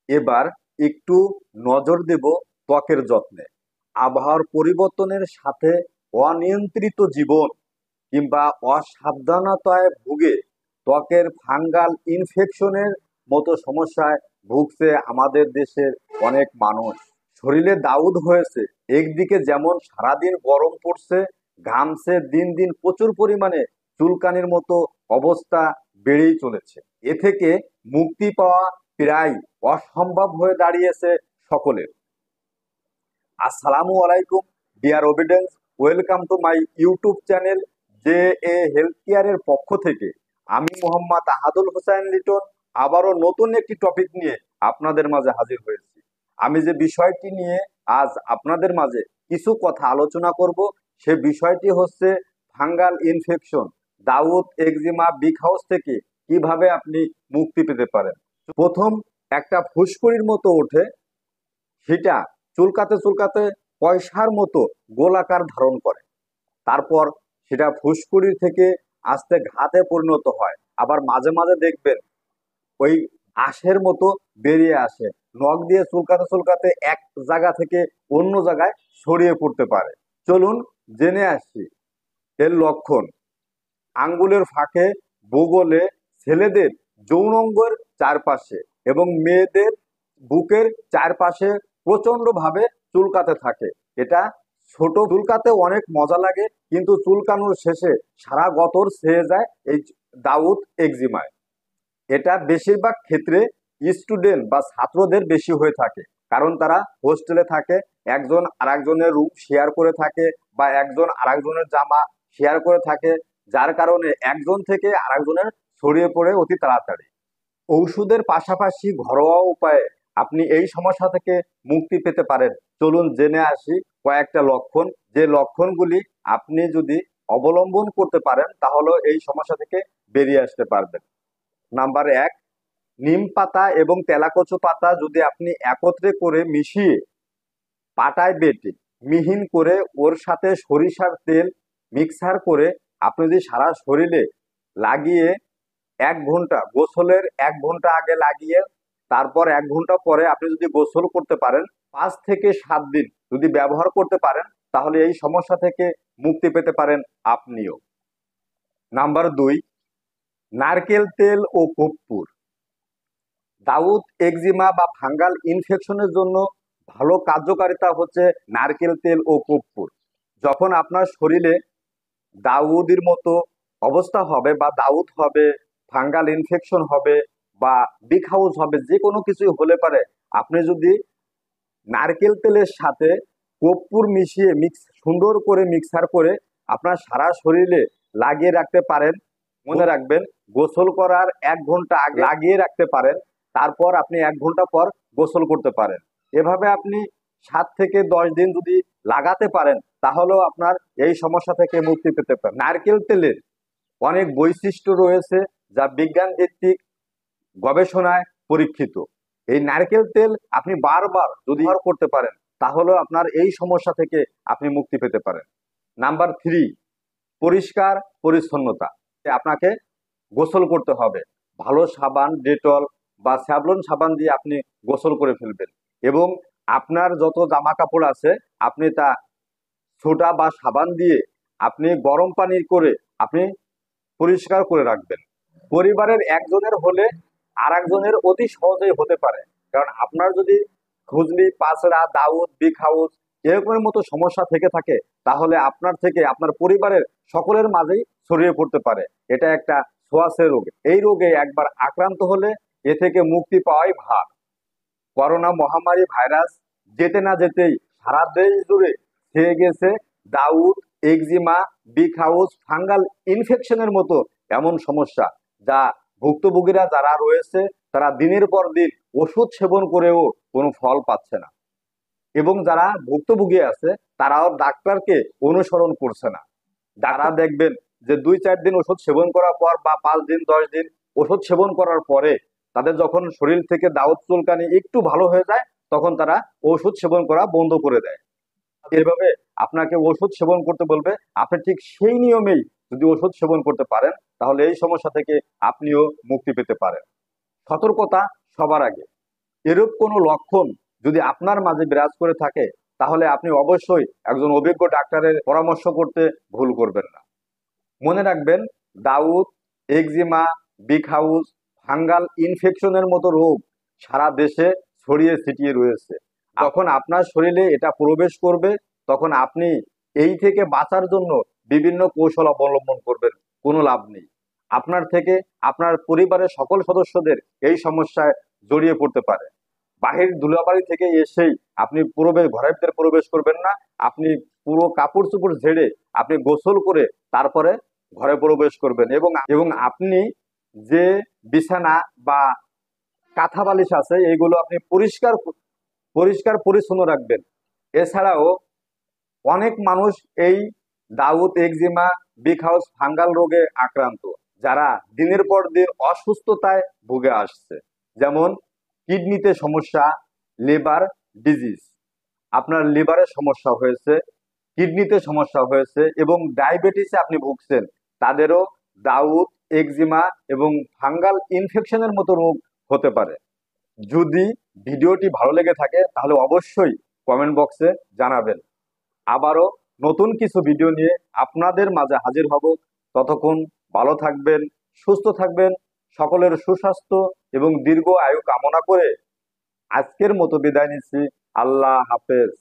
এবার একটু নজর দেব ত্বকের যত্নে। আবহাওয়ার পরিবর্তনের সাথে অনিয়ন্ত্রিত জীবন কিংবা অসাবধানতায় ভুগে ত্বকের ফাঙ্গাল ইনফেকশনের মতো সমস্যায় ভুগছে আমাদের দেশের অনেক মানুষ। শরীরে দাউদ হয়েছে, একদিকে যেমন সারাদিন গরম পড়ছে, ঘামছে, দিন দিন প্রচুর পরিমাণে চুলকানির মতো অবস্থা বেড়েই চলেছে। এ থেকে মুক্তি পাওয়া প্রায় অসম্ভব হয়ে দাঁড়িয়েছে সকলের। আসসালামু আলাইকুম dear audience, welcome to my YouTube channel J A health কেয়ারের পক্ষ থেকে আমি মোহাম্মদ আহাদুল হোসেন লিটন আবারও নতুন একটি টপিক নিয়ে আপনাদের মাঝে হাজির হয়েছি। আমি যে বিষয়টি নিয়ে আজ আপনাদের মাঝে কিছু কথা আলোচনা করব, সে বিষয়টি হচ্ছে ফাঙ্গাল ইনফেকশন, দাউদ, একজিমা, বিগ হাউস থেকে কিভাবে আপনি মুক্তি পেতে পারেন। প্রথম একটা ফুসকুড়ির মতো ওঠে, সেটা চুলকাতে চুলকাতে পয়সার মতো গোলাকার ধারণ করে। তারপর সেটা ফুসকুড়ি থেকে আস্তে ঘাতে পরিণত হয়। আবার মাঝে মাঝে দেখবেন ওই আঁশের মতো বেরিয়ে আসে। নখ দিয়ে চুলকাতে চুলকাতে এক জায়গা থেকে অন্য জায়গায় ছড়িয়ে পড়তে পারে। চলুন জেনে আসি এর লক্ষণ। আঙ্গুলের ফাঁকে, বগলে, ছেলেদের যৌনাঙ্গের চারপাশে এবং মেয়েদের বুকের চারপাশে প্রচন্ড ভাবে চুলকাতে থাকে। এটা ছোট চুলকাতে অনেক মজা লাগে, কিন্তু চুলকানোর শেষে সারা গতর ছেয়ে যায় এই দাউদ একজিমায়। এটা বেশিরভাগ ক্ষেত্রে স্টুডেন্ট বা ছাত্রদের বেশি হয়ে থাকে, কারণ তারা হোস্টেলে থাকে, একজন আরেকজনের রুম শেয়ার করে থাকে বা একজন আরেকজনের জামা শেয়ার করে থাকে, যার কারণে একজন থেকে আরেকজনের ছড়িয়ে পড়ে অতি তাড়াতাড়ি। ঔষধের পাশাপাশি ঘরোয়া উপায়ে আপনি এই সমস্যা থেকে মুক্তি পেতে পারেন। চলুন জেনে আসি কয়েকটা লক্ষণ, যে লক্ষণগুলি আপনি যদি অবলম্বন করতে পারেন তাহলে এই সমস্যা থেকে বেরিয়ে আসতে পারবেন। নাম্বার 1, নিম পাতা এবং তেলাকচু পাতা যদি আপনি একত্রে করে মিশিয়ে পাটায় বেটে মিহিন করে ওর সাথে সরিষার তেল মিক্সার করে আপনি যদি সারা শরীরে লাগিয়ে 1 ঘন্টা, গোসলের 1 ঘন্টা আগে লাগিয়ে তারপর 1 ঘন্টা পরে আপনি যদি গোসল করতে পারেন, 5 থেকে 7 দিন যদি ব্যবহার করতে পারেন, তাহলে এই সমস্যা থেকে মুক্তি পেতে পারেন আপনিও। নাম্বার 2, নারকেল তেল ও কর্পূর। দাউদ, একজিমা বা ফাঙ্গাল ইনফেকশনের জন্য ভালো কার্যকারিতা হচ্ছে নারকেল তেল ও কর্পূর। যখন আপনার শরীরে দাউদের মতো অবস্থা হবে বা দাউদ হবে, ফাঙ্গাল ইনফেকশন হবে বা বিগ হাউস হবে, যে কোনো কিছুই হলে পারে, আপনি যদি নারকেল তেলের সাথে কর্পূর মিশিয়ে সুন্দর করে মিক্সার করে আপনার সারা শরীরে লাগিয়ে রাখতে পারেন। মনে রাখবেন, গোসল করার 1 ঘন্টা আগে লাগিয়ে রাখতে পারেন, তারপর আপনি 1 ঘন্টা পর গোসল করতে পারেন। এভাবে আপনি 7 থেকে 10 দিন যদি লাগাতে পারেন, তাহলেও আপনার এই সমস্যা থেকে মুক্তি পেতে পারেন। নারকেল তেলের অনেক বৈশিষ্ট্য রয়েছে যা বিজ্ঞান ভিত্তিক গবেষণায় পরীক্ষিত। এই নারকেল তেল আপনি বারবার যদি ব্যবহার করতে পারেন, তাহলেও আপনার এই সমস্যা থেকে আপনি মুক্তি পেতে পারেন। নাম্বার 3, পরিষ্কার পরিচ্ছন্নতা। আপনাকে গোসল করতে হবে, ভালো সাবান, ডেটল বা স্যাভলন সাবান দিয়ে আপনি গোসল করে ফেলবেন এবং আপনার যত জামা কাপড় আছে আপনি তা সোডা বা সাবান দিয়ে আপনি গরম পানি করে আপনি পরিষ্কার করে রাখবেন। পরিবারের একজনের হলে আর একজনের অতি সহজেই হতে পারে, কারণ আপনার যদি খুজলি, পাঁচড়া, দাউদ, বিগ হাউস এরকমের মতো সমস্যা থেকে থাকে, তাহলে আপনার থেকে আপনার পরিবারের সকলের মাঝেই ছড়িয়ে পড়তে পারে। এটা একটা ছোঁয়াচে রোগ। এই রোগে একবার আক্রান্ত হলে এ থেকে মুক্তি পাওয়াই ভার। করোনা মহামারী ভাইরাস যেতে না যেতেই সারা দেশ জুড়ে ছেয়ে গেছে দাউদ, একজিমা, বিগ হাউস, ফাঙ্গাল ইনফেকশনের মতো এমন সমস্যা, যা ভুক্তভোগীরা যারা রয়েছে তারা দিনের পর দিন ওষুধ সেবন করেও কোনো ফল পাচ্ছে না, এবং যারা ভুক্তভোগী আছে তারাও ডাক্তারকে অনুসরণ করছে না। যারা দেখবেন যে 2-4 দিন ওষুধ সেবন করার পর বা 5 দিন 10 দিন ওষুধ সেবন করার পরে তাদের যখন শরীর থেকে দাউদ চুলকানি একটু ভালো হয়ে যায়, তখন তারা ওষুধ সেবন করা বন্ধ করে দেয়। এভাবে আপনাকে ওষুধ সেবন করতে বলবে, আপনি ঠিক সেই নিয়মেই যদি ওষুধ সেবন করতে পারেন, তাহলে এই সমস্যা থেকে আপনিও মুক্তি পেতে পারেন। সতর্কতা সবার আগে। এরূপ কোনো লক্ষণ যদি আপনার মাঝে বিরাজ করে থাকে, তাহলে আপনি অবশ্যই একজন অভিজ্ঞ ডাক্তারের পরামর্শ করতে ভুল করবেন না। মনে রাখবেন, দাউদ, একজিমা, বিগ হাউস, ফাঙ্গাল ইনফেকশনের মতো রোগ সারা দেশে ছড়িয়ে ছিটিয়ে রয়েছে। যখন আপনার শরীরে এটা প্রবেশ করবে, তখন আপনি এই থেকে বাঁচার জন্য বিভিন্ন কৌশল অবলম্বন করবেন, কোনো লাভ নেই। আপনার থেকে আপনার পরিবারের সকল সদস্যদের এই সমস্যায় জড়িয়ে পড়তে পারে। বাহির ধুলাবাড়ি থেকে এসেই আপনি ঘরের ভিতরে প্রবেশ করবেন না। আপনি পুরো কাপড় চোপড় ঝেড়ে আপনি গোসল করে তারপরে ঘরে প্রবেশ করবেন, এবং আপনি যে বিছানা বা কাঁথা বালিশ আছে এইগুলো আপনি পরিষ্কার পরিষ্কার পরিচ্ছন্ন রাখবেন। এছাড়াও অনেক মানুষ এই দাউদ, একজিমা, বিগ হাউস, ফাঙ্গাল রোগে আক্রান্ত, যারা দিনের পর দিন অসুস্থতায় ভুগে আসছে। যেমন কিডনিতে সমস্যা, লিভার ডিজিজ, আপনার লিভারের সমস্যা হয়েছে, কিডনিতে সমস্যা হয়েছে এবং ডায়াবেটিসে আপনি ভুগছেন, তাদেরও দাউদ, একজিমা এবং ফাঙ্গাল ইনফেকশনের মতো রোগ হতে পারে। যদি ভিডিওটি ভালো লেগে থাকে তাহলে অবশ্যই কমেন্ট বক্সে জানাবেন। আবারও নতুন কিছু ভিডিও নিয়ে আপনাদের মাঝে হাজির হব। ততক্ষণ ভালো থাকবেন, সুস্থ থাকবেন। সকলের সুস্বাস্থ্য এবং দীর্ঘ আয়ু কামনা করে আজকের মতো বিদায় নিচ্ছি। আল্লাহ হাফেজ।